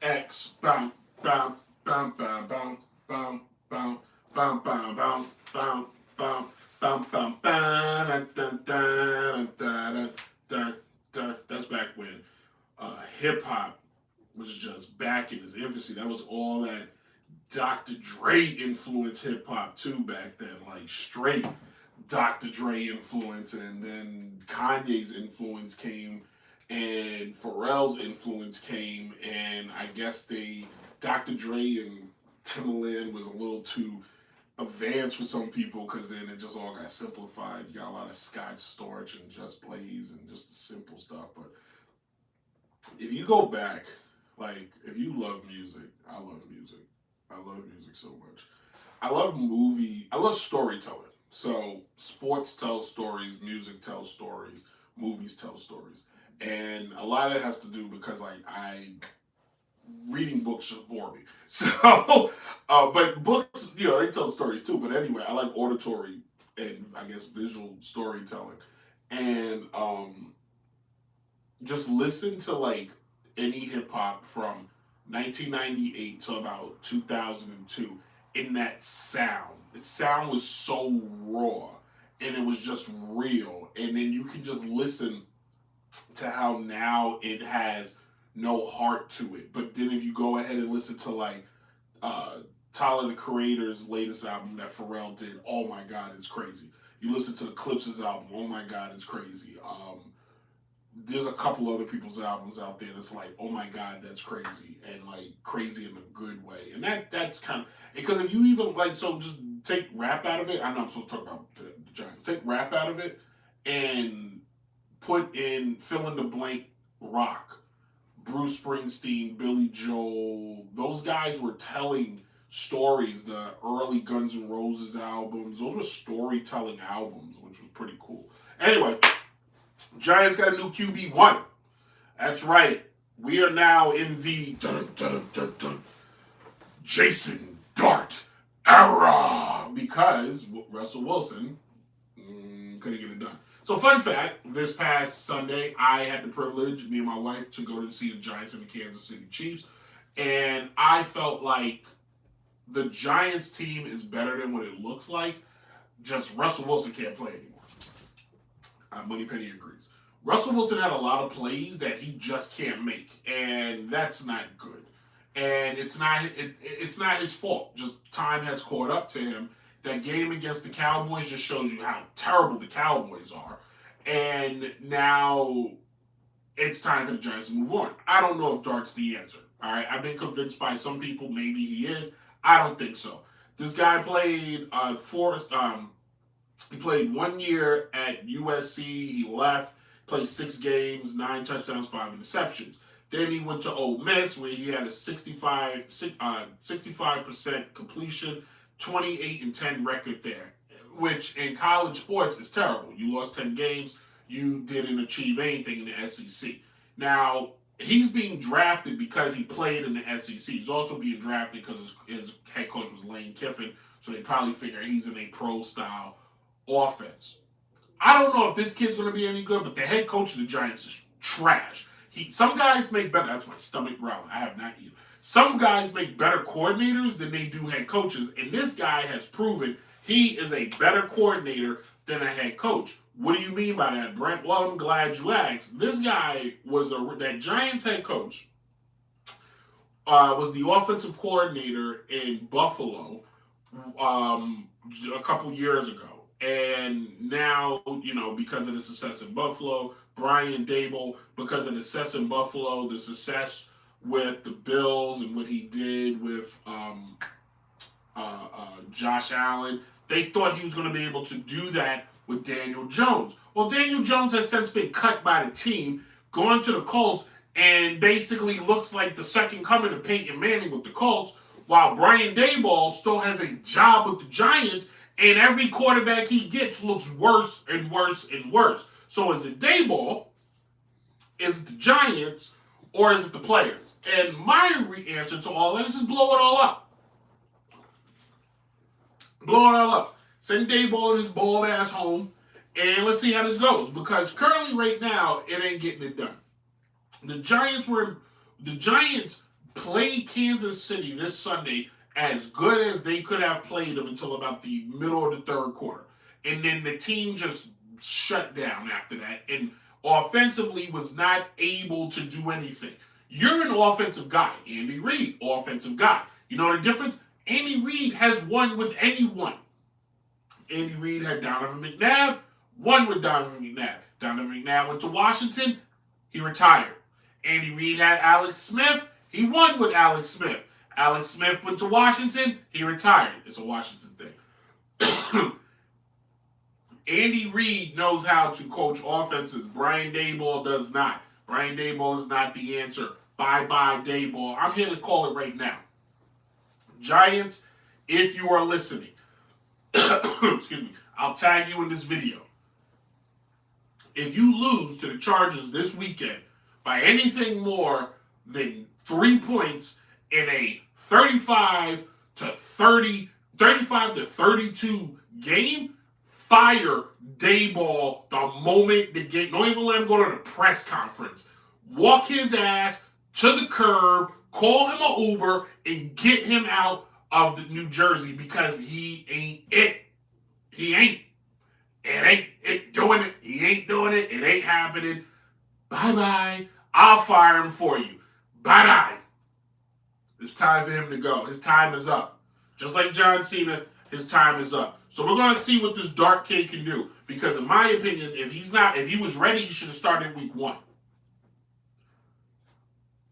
X, bam, bam, bam, bam, bam, bam, bam, bam, bam, bam, bam, bam, bam, bam, bam, dun, dun, dun, dun, dun. That's back when hip hop was just back in its infancy. That was all that Dr. Dre influenced hip hop too back then, like straight Dr. Dre influence, and then Kanye's influence came, and Pharrell's influence came, and I guess Dr. Dre and Timbaland was a little too advanced for some people because then it just all got simplified. You got a lot of Scotch Storch and Just Blaze and just the simple stuff. But if you go back, like if you love music, I love music. I love music so much. I love storytelling. So sports tell stories, music tells stories, movies tell stories. And a lot of it has to do because like I reading books just bore me. So but books, they tell stories too. But anyway, I like auditory and I guess visual storytelling. And just listen to like any hip hop from 1998 to about 2002 in that sound. The sound was so raw and it was just real. And then you can just listen to how now it has no heart to it. But then if you go ahead and listen to like Tyler the Creator's latest album that Pharrell did, oh my God, it's crazy. You listen to the Clips' album, oh my God, it's crazy. There's a couple other people's albums out there that's like, oh my God, that's crazy, and like crazy in a good way. And that's kind of, because if you even like, so just take rap out of it. I know I'm supposed to talk about the Giants. Take rap out of it and put in fill in the blank rock. Bruce Springsteen, Billy Joel, those guys were telling stories. The early Guns N' Roses albums, those were storytelling albums, which was pretty cool. Anyway, Giants got a new QB1. That's right. We are now in the Jason Dart era because Russell Wilson couldn't get it done. So fun fact, this past Sunday, I had the privilege, me and my wife, to go to see the Giants and the Kansas City Chiefs. And I felt like the Giants team is better than what it looks like. Just Russell Wilson can't play anymore. Moneypenny agrees. Russell Wilson had a lot of plays that he just can't make, and that's not good. And it's not his fault. Just time has caught up to him. That game against the Cowboys just shows you how terrible the Cowboys are. And now it's time for the Giants to move on. I don't know if Dart's the answer. All right, I've been convinced by some people maybe he is. I don't think so. This guy played he played 1 year at USC. He left, played 6 games, 9 touchdowns, 5 interceptions. Then he went to Ole Miss, where he had a 65% completion, 28-10 record there, which in college sports is terrible. You lost 10 games, you didn't achieve anything in the SEC. Now, he's being drafted because he played in the SEC. He's also being drafted because his head coach was Lane Kiffin, so they probably figure he's in a pro-style offense. I don't know if this kid's going to be any good, but the head coach of the Giants is trash. Some guys make better. That's my stomach growling. I have not eaten. Some guys make better coordinators than they do head coaches, and this guy has proven he is a better coordinator than a head coach. What do you mean by that, Brent? Well, I'm glad you asked. This guy was that Giants head coach. Was the offensive coordinator in Buffalo a couple years ago. And now, because of the success in Buffalo, Brian Dable, because of the success in Buffalo, the success with the Bills and what he did with Josh Allen, they thought he was going to be able to do that with Daniel Jones. Well, Daniel Jones has since been cut by the team, gone to the Colts, and basically looks like the second coming of Peyton Manning with the Colts, while Brian Daboll still has a job with the Giants, and every quarterback he gets looks worse and worse and worse. So is it Daboll, is it the Giants, or is it the players? And my answer to all that is just blow it all up. Blow it all up. Send Dayball and his bald ass home, and let's see how this goes. Because currently, right now, it ain't getting it done. The Giants played Kansas City this Sunday as good as they could have played them until about the middle of the third quarter. And then the team just shut down after that and offensively was not able to do anything. You're an offensive guy. Andy Reid, offensive guy. You know the difference? Andy Reid has won with anyone. Andy Reid had Donovan McNabb, won with Donovan McNabb. Donovan McNabb went to Washington, he retired. Andy Reid had Alex Smith, he won with Alex Smith. Alex Smith went to Washington, he retired. It's a Washington thing. Andy Reid knows how to coach offenses. Brian Daboll does not. Brian Daboll is not the answer. Bye-bye, Daboll. I'm here to call it right now. Giants, if you are listening, excuse me, I'll tag you in this video. If you lose to the Chargers this weekend by anything more than 3 points in a 35 to 32 game, fire Daboll the moment the game. Don't even let him go to the press conference. Walk his ass to the curb, call him an Uber, and get him out of the New Jersey because he ain't it. He ain't. It ain't doing it. He ain't doing it. It ain't happening. Bye-bye. I'll fire him for you. Bye-bye. It's time for him to go. His time is up. Just like John Cena, his time is up. So we're going to see what this dark kid can do. Because in my opinion, if he was ready, he should have started week 1.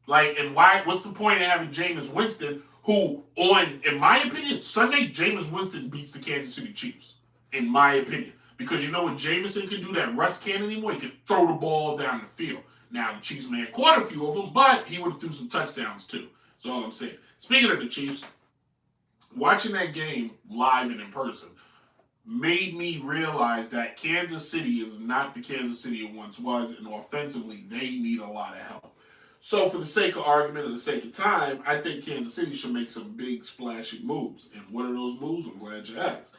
What's the point of having Jameis Winston, who in my opinion, Sunday, Jameis Winston beats the Kansas City Chiefs. In my opinion. Because you know what Jameson can do that Russ can't anymore? He can throw the ball down the field. Now, the Chiefs may have caught a few of them, but he would have threw some touchdowns too. That's all I'm saying. Speaking of the Chiefs, watching that game live and in person made me realize that Kansas City is not the Kansas City it once was, and offensively, they need a lot of help. So for the sake of argument and the sake of time, I think Kansas City should make some big splashy moves. And what are those moves? I'm glad you asked.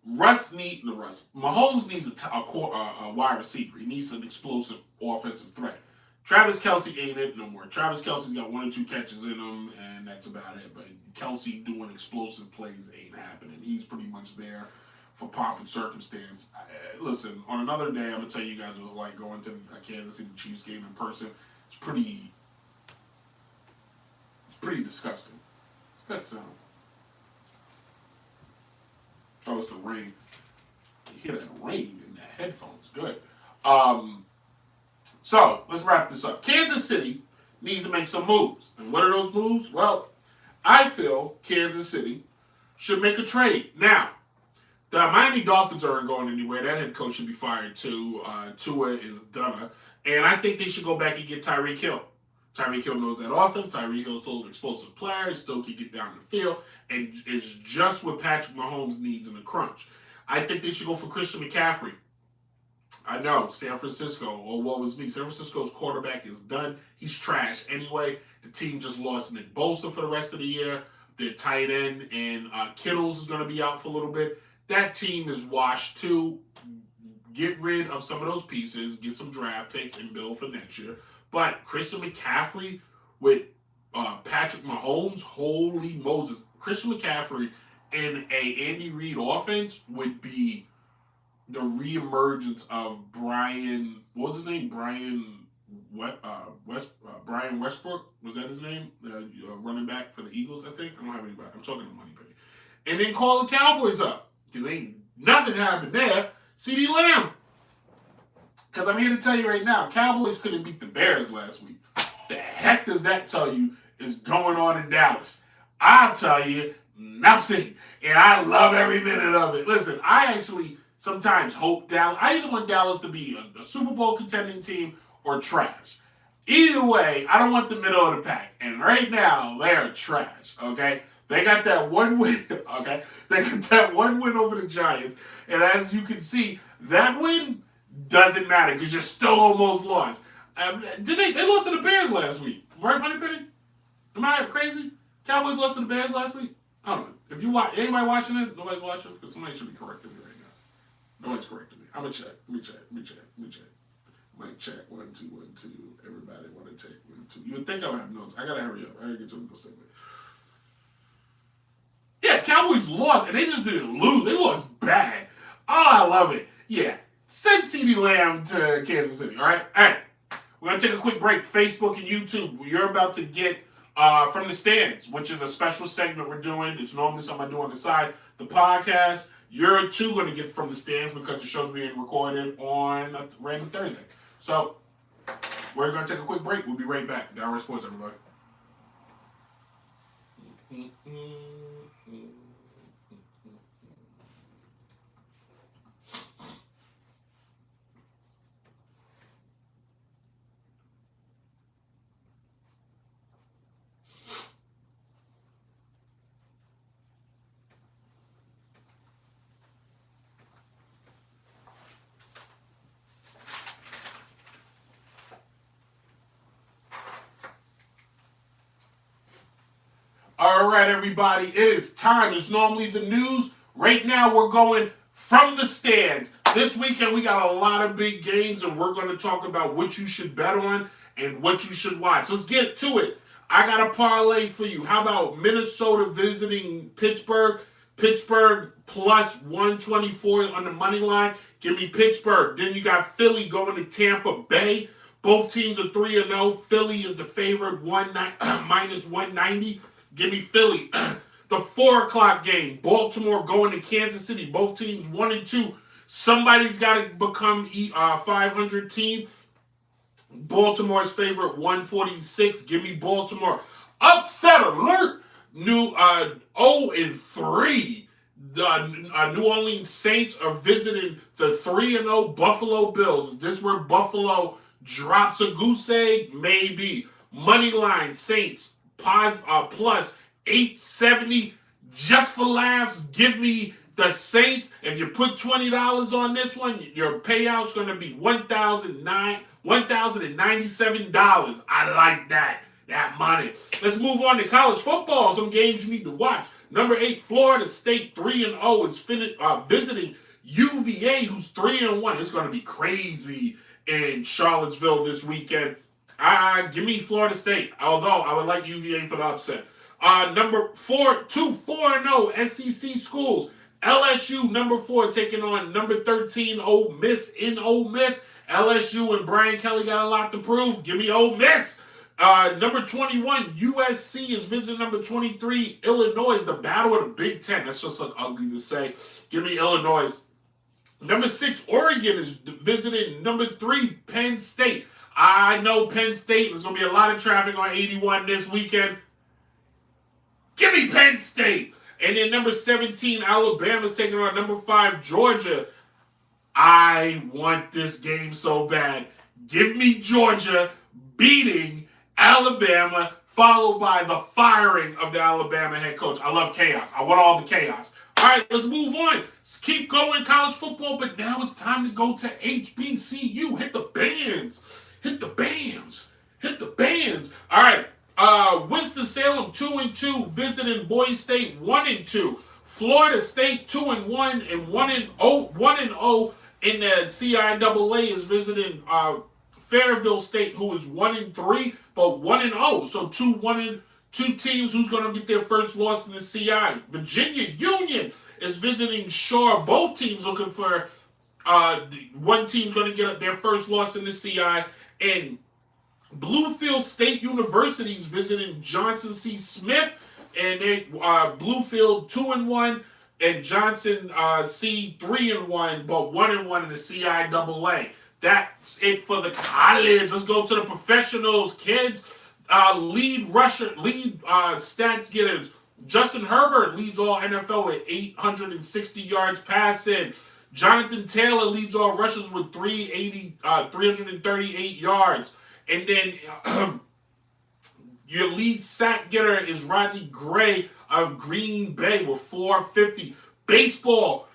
Mahomes needs a wide receiver. He needs an explosive offensive threat. Travis Kelce ain't it no more. Travis Kelce's got 1 or 2 catches in him, and that's about it. But Kelce doing explosive plays ain't happening. He's pretty much there for pomp and circumstance. Listen, on another day, I'm going to tell you guys what it was like going to a Kansas City Chiefs game in person. It's pretty disgusting. What's that sound? Oh, it's the rain. You hear that rain in the headphones. Good. So, let's wrap this up. Kansas City needs to make some moves. And what are those moves? Well, I feel Kansas City should make a trade. Now, the Miami Dolphins aren't going anywhere. That head coach should be fired too. Tua is done. And I think they should go back and get Tyreek Hill. Tyreek Hill knows that offense. Tyreek Hill's still an explosive player. He still can get down the field. And is just what Patrick Mahomes needs in a crunch. I think they should go for Christian McCaffrey. I know, San Francisco, or what was me. San Francisco's quarterback is done. He's trash anyway. The team just lost Nick Bosa for the rest of the year. Their tight end and Kittles is going to be out for a little bit. That team is washed too. Get rid of some of those pieces, get some draft picks, and build for next year. But Christian McCaffrey with Patrick Mahomes, holy Moses. Christian McCaffrey in a Andy Reid offense would be the reemergence of Brian, what was his name? Brian Westbrook? Was that his name? Running back for the Eagles, I think. I don't have anybody. I'm talking to Money Penny. And then call the Cowboys up. Because ain't nothing happened there. CeeDee Lamb. Because I'm here to tell you right now, Cowboys couldn't beat the Bears last week. The heck does that tell you is going on in Dallas? I'll tell you, nothing. And I love every minute of it. Listen, I actually sometimes hope Dallas, I either want Dallas to be a Super Bowl contending team or trash. Either way, I don't want the middle of the pack. And right now, they're trash, okay? They got that one win, okay? They got that one win over the Giants. And as you can see, that win doesn't matter because you're still almost lost. They lost to the Bears last week. Right, Money Penny? Am I crazy? Cowboys lost to the Bears last week? I don't know. If you watch, anybody watching this? Nobody's watching? Because somebody should be correcting me right now. Nobody's correcting me. I'm going to check. Let me check. Mic check. 1, 2, 1, 2. Everybody want to check. 1, 2. You would think I would have notes. I got to hurry up. I got to get to the segment. Yeah, Cowboys lost, and they just didn't lose. They lost bad. Oh, I love it. Yeah. Send CeeDee Lamb to Kansas City, all right? All right. We're going to take a quick break. Facebook and YouTube, you're about to get From the Stands, which is a special segment we're doing. It's normally something I do on the side. The podcast, you're too going to get From the Stands because the show's being recorded on a random Thursday. So, we're going to take a quick break. We'll be right back. Downright Sports, everybody. All right, everybody, it is time. It's normally the news. Right now, we're going From the Stands. This weekend, we got a lot of big games, and we're going to talk about what you should bet on and what you should watch. Let's get to it. I got a parlay for you. How about Minnesota visiting Pittsburgh? Pittsburgh plus 124 on the money line. Give me Pittsburgh. Then you got Philly going to Tampa Bay. Both teams are 3-0. Philly is the favorite, minus 190. Give me Philly. The 4 o'clock game. Baltimore going to Kansas City. Both teams 1-2. Somebody's got to become 500 team. Baltimore's favorite 146. Give me Baltimore. Upset alert. New 0-3. The New Orleans Saints are visiting the 3-0 Buffalo Bills. Is this where Buffalo drops a goose egg? Maybe. Money line Saints. Plus 870 just for laughs. Give me the Saints. If you put $20 on this one, your payout's going to be $1,097. I like that money. Let's move on to college football. Some games you need to watch. Number 8, Florida State 3-0 is visiting UVA, who's 3-1. It's going to be crazy in Charlottesville this weekend. Give me Florida State, although I would like UVA for the upset. Number 4, 4-0 SEC schools. LSU, number 4, taking on number 13, Ole Miss in Ole Miss. LSU and Brian Kelly got a lot to prove. Give me Ole Miss. Number 21, USC is visiting number 23, Illinois. The battle of the Big Ten. That's just ugly to say. Give me Illinois. Number 6, Oregon is visiting number 3, Penn State. I know Penn State. There's going to be a lot of traffic on 81 this weekend. Give me Penn State. And then number 17, Alabama's taking on number 5, Georgia. I want this game so bad. Give me Georgia beating Alabama, followed by the firing of the Alabama head coach. I love chaos. I want all the chaos. All right, let's move on. Let's keep going college football, but now it's time to go to HBCU. Hit the bands. Hit the bands. Hit the bands. All right. Winston-Salem 2-2, visiting Boise State 1-2. Florida State 2-1 and 1-0 in the CIAA is visiting Fairfield State, who is 1-3 but 1-0. So two teams who's going to get their first loss in the CI. Virginia Union is visiting Shaw. Both teams looking for one team's going to get their first loss in the CI, and Bluefield State University is visiting Johnson C. Smith, and they Bluefield 2-1 and Johnson C 3-1, but 1-1 in the CIAA. That's it for the college. Let's go to the professionals, kids. Lead stats getters. Justin Herbert leads all NFL with 860 yards passing. Jonathan Taylor leads all rushers with 338 yards. And then your lead sack getter is Rodney Gray of Green Bay with 450. Baseball,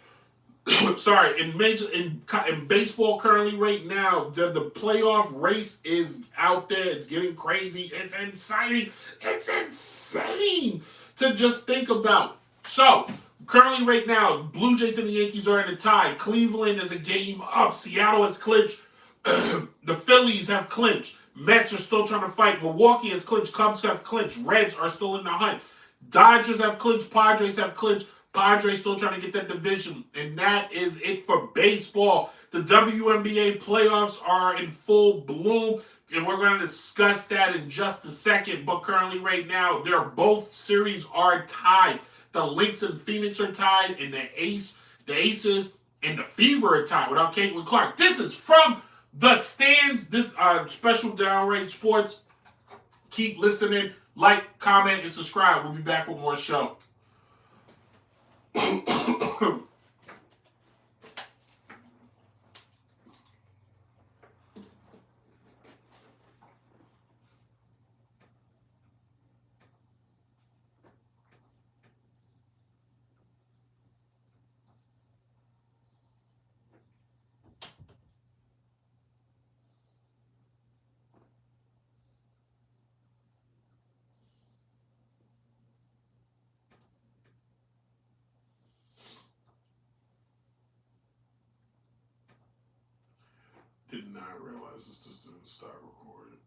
in baseball currently right now, the playoff race is out there. It's getting crazy. It's exciting. It's insane to just think about. So, currently right now, Blue Jays and the Yankees are in a tie. Cleveland is a game up. Seattle has clinched. The Phillies have clinched. Mets are still trying to fight. Milwaukee has clinched. Cubs have clinched. Reds are still in the hunt. Dodgers have clinched. Padres have clinched. Padres still trying to get that division. And that is it for baseball. The WNBA playoffs are in full bloom. And we're going to discuss that in just a second. But currently, right now, both series are tied. The Lynx and Phoenix are tied, and the Aces, and the Fever are tied without Caitlin Clark. This is from the stands. This special Downrange Sports. Keep listening, like, comment, and subscribe. We'll be back with more show. Did not realize this just didn't start recording.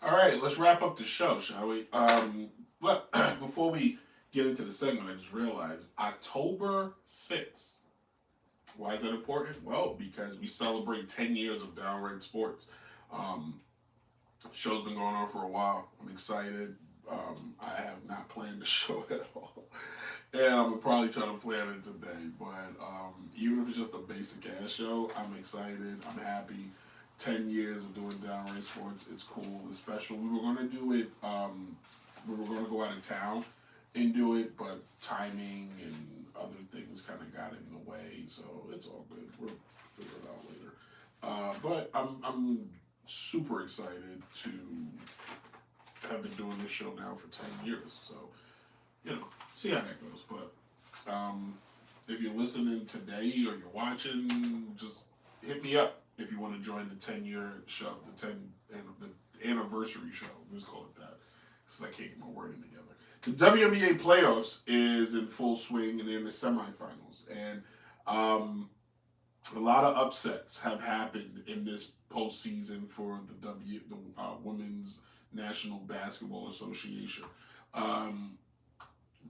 All right, let's wrap up the show, shall we? But before we get into the segment, I just realized October 6th. Why is that important? Well, because we celebrate 10 years of Downright Sports. Show's been going on for a while. I'm excited. I have not planned the show at all. And I'm probably trying to plan it today. But even if it's just a basic ass show, I'm excited. I'm happy. 10 years of doing Downright Sports. It's cool. It's special. We were going to do it, we were going to go out of town and do it, but timing and other things kind of got in the way, so it's all good. We'll figure it out later. But I'm super excited to have been doing this show now for 10 years, so, see how that goes. But if you're listening today or you're watching, just hit me up. If you want to join the 10-year show, the anniversary show, let's call it that, because I can't get my wording together. The WNBA playoffs is in full swing and in the semifinals, and a lot of upsets have happened in this postseason for the Women's National Basketball Association.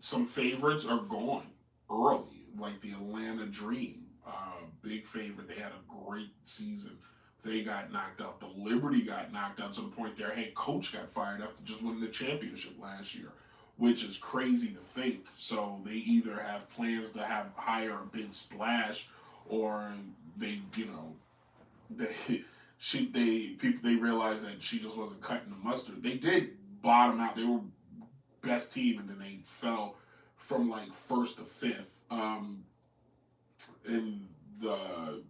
Some favorites are gone early, like the Atlanta Dream. Big favorite. They had a great season. They got knocked out. The Liberty got knocked out to the point their head coach got fired after just winning the championship last year, which is crazy to think. So they either have plans to hire a big splash, or they realized that she just wasn't cutting the mustard. They did bottom out. They were best team, and then they fell from like first to fifth. In the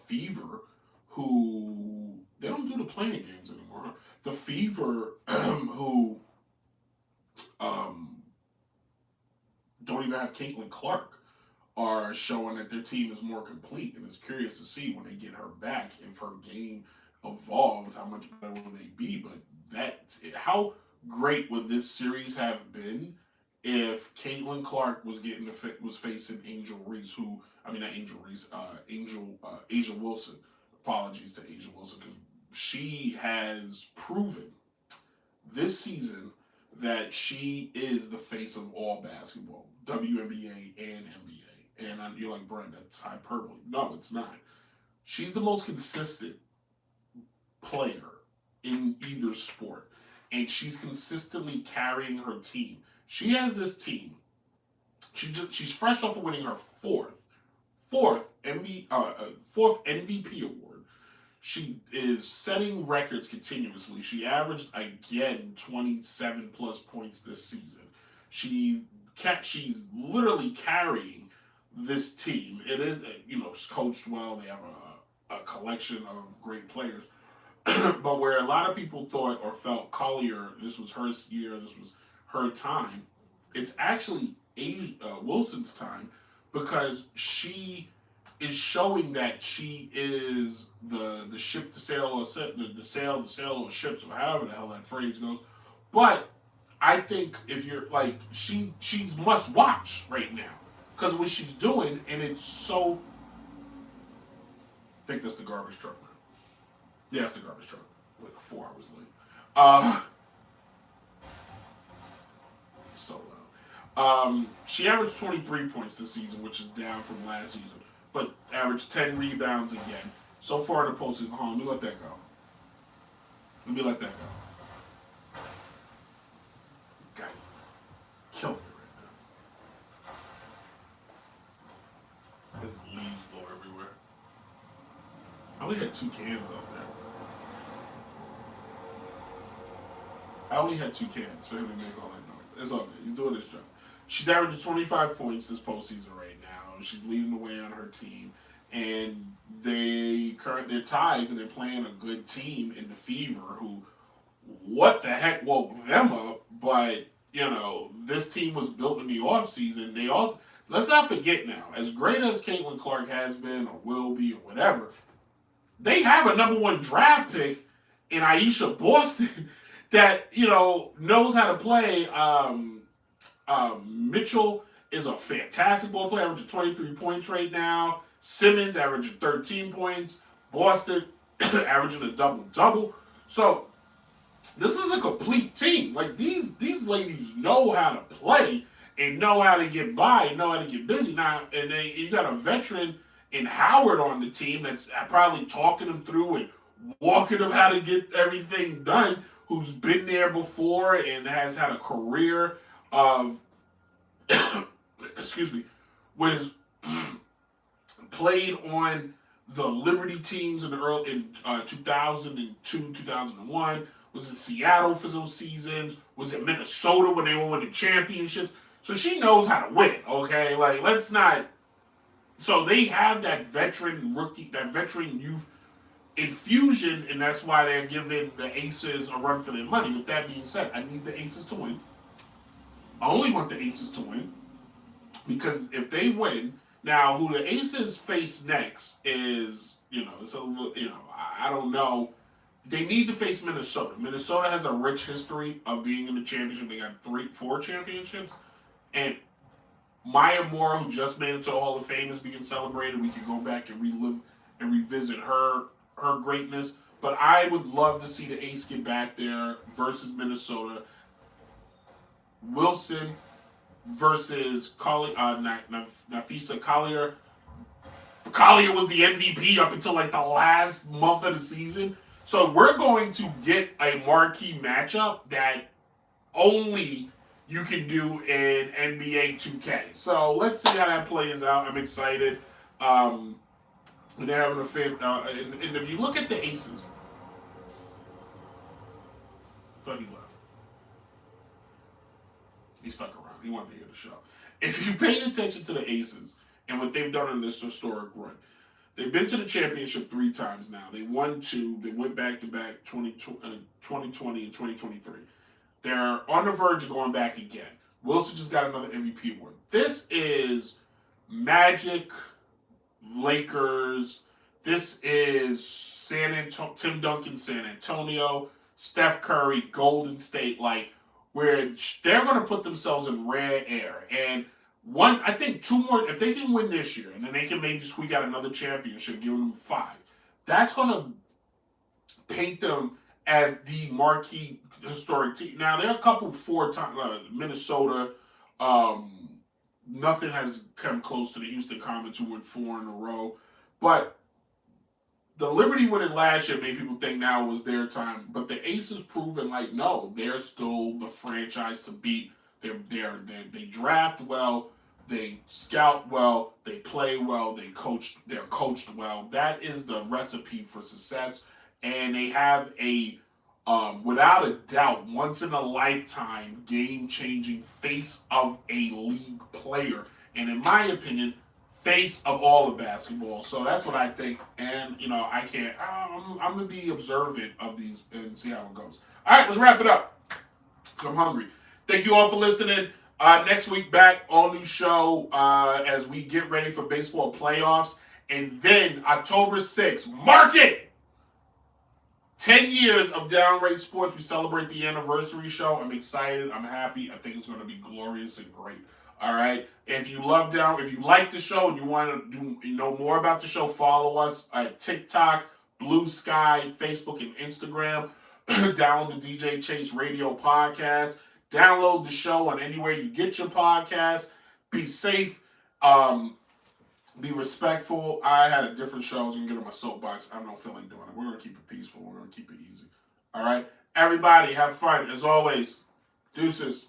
Fever, who they don't do the playing games anymore. Huh? The Fever, who don't even have Caitlin Clark, are showing that their team is more complete, and it's curious to see when they get her back, if her game evolves, how much better will they be? But how great would this series have been if Caitlin Clark was facing Angel Reese, Asia Wilson. Apologies to Asia Wilson, because she has proven this season that she is the face of all basketball, WNBA and NBA. And you're like, Brent, that's hyperbole. No, it's not. She's the most consistent player in either sport, and she's consistently carrying her team. She has this team. She's fresh off of winning her fourth MVP award. She is setting records continuously. She averaged again 27 plus points this season. She's literally carrying this team. It is it's coached well. They have a collection of great players. But where a lot of people thought or felt Collier, this was her year, this was her time, it's actually Wilson's time, because she is showing that she is the ship to sail, or the sail of ships, or however the hell that phrase goes. But I think if you're like, she's must watch right now because of what she's doing, and it's so. I think that's the garbage truck, man. Yeah, it's the garbage truck. Like 4 hours late. So loud. She averaged 23 points this season, which is down from last season, but averaged 10 rebounds again. So far in the postseason, let me let that go. Okay. Killing it right now. There's leaves blow everywhere. I only had 2 cans out there. I only had 2 cans for him to make all that noise. It's all good. He's doing his job. She's averaging 25 points this postseason right now. She's leading the way on her team. And they're tied because they're playing a good team in the Fever who, what the heck woke them up? But, this team was built in the offseason. Let's not forget now, as great as Caitlin Clark has been or will be or whatever, they have a number 1 draft pick in Aisha Boston that, knows how to play. Mitchell is a fantastic ball player, averaging 23 points right now. Simmons averaging 13 points. Boston averaging a double-double. So this is a complete team. Like these ladies know how to play and know how to get by and know how to get busy. Now, and you got a veteran in Howard on the team that's probably talking them through and walking them how to get everything done, who's been there before and has had a career of, excuse me, was played on the Liberty teams in 2002, 2001, was in Seattle for those seasons, was in Minnesota when they were winning championships. So she knows how to win, okay? Like, let's not. So they have that veteran youth infusion, and that's why they're giving the Aces a run for their money. With that being said, I need the Aces to win. I only want the Aces to win because if they win, now who the Aces face next is, it's a little, I don't know. They need to face Minnesota. Minnesota has a rich history of being in the championship. They got 4 championships, and Maya Moore, who just made it to the Hall of Fame, is being celebrated. We could go back and relive and revisit her greatness. But I would love to see the Ace get back there versus Minnesota. Wilson versus Nafisa Collier. Collier was the MVP up until like the last month of the season. So we're going to get a marquee matchup that only you can do in NBA 2K. So let's see how that plays out. I'm excited. And they're having a fan. And if you look at the Aces, I thought he left. He stuck around. He wanted to hear the show. If you pay attention to the Aces and what they've done in this historic run, they've been to the championship 3 times now. They won 2. They went back-to-back 2020 and 2023. They're on the verge of going back again. Wilson just got another MVP award. This is Magic, Lakers. This is Tim Duncan, San Antonio, Steph Curry, Golden State. Like, where they're going to put themselves in rare air. And I think 2 more, if they can win this year, and then they can maybe squeak out another championship, giving them 5, that's going to paint them as the marquee historic team. Now, there are a couple four-time Minnesota. Nothing has come close to the Houston Comets, who went 4 in a row. But the Liberty winning last year made people think now was their time. But the Aces proven like, no, they're still the franchise to beat. They draft well, they scout well, they play well, they're coached well. That is the recipe for success. And they have a without a doubt, once in a lifetime, game changing face of a league player. And in my opinion, face of all of basketball. So that's what I think. And, I can't, I'm going to be observant of these and see how it goes. All right, let's wrap it up because I'm hungry. Thank you all for listening. Next week back, all new show as we get ready for baseball playoffs. And then October 6th, mark it! 10 years of Downright Sports. We celebrate the anniversary show. I'm excited. I'm happy. I think it's going to be glorious and great. All right. If you like the show and you want to know more about the show, follow us at TikTok, Blue Sky, Facebook, and Instagram. Download the DJ Chase Radio podcast. Download the show on anywhere you get your podcast. Be safe. Be respectful. I had a different show. I was going to get on my soapbox. I don't feel like doing it. We're going to keep it peaceful. We're going to keep it easy. All right? Everybody, have fun. As always, deuces.